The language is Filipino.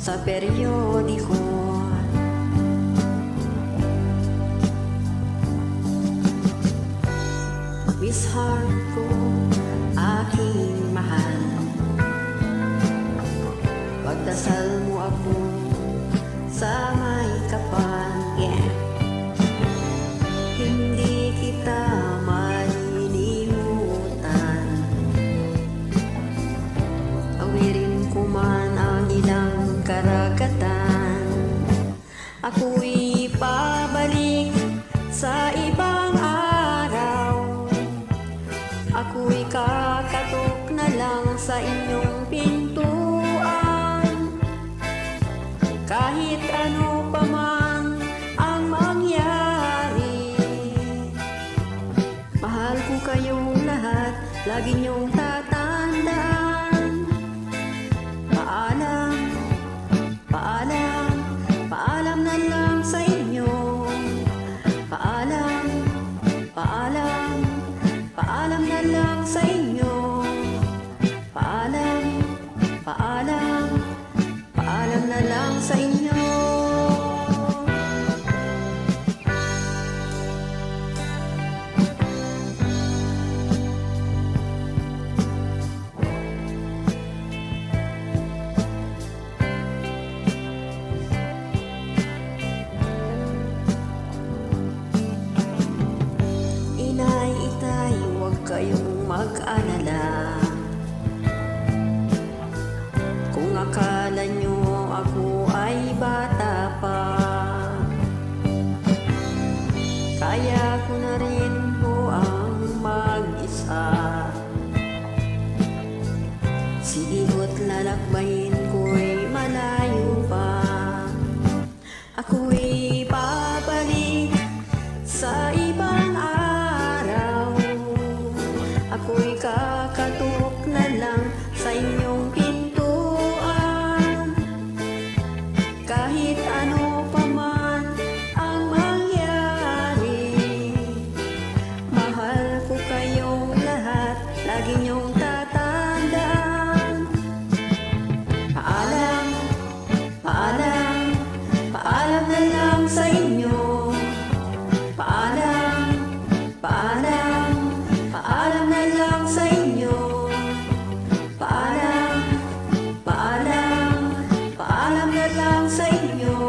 sa periodiko. Miss Heart ko, aking mahal, pagdasal mo ako sa may kapal. Yeah. Hindi kita malilimutan, awirin ko man ang ilang karagatan. Ako'y pabalik sa ibang araw, ako'y kakatok na lang sa inyong pintuan. Kahit ano pa man ang mangyari, mahal ko kayong lahat, lagi niyong tatandaan. Paalam, paalam, paalam na lang sa inyo. Paalam, paalam, paalam na lang sa inyo. Paalam, paalam, paalam na lang sa inyo. Inay, itay, huwag kayong mag-alala. Kung akala nyo ako ay bata pa, kaya ko na rin po ang mag-isa. Sigi't lalakbayin ko'y malayo pa. Ako'y babalik sa ibang araw, ako'y kakatok na lang sa inyong pintuan. Kahit ano pa man ang mangyari, mahal ko kayong lahat, lagi niyong tatandaan. Paalam, paalam, paalam na lang sa inyo. Paalam, paalam, paalam na lang sa inyo. Paalam, paalam, paalam na lang sa inyo.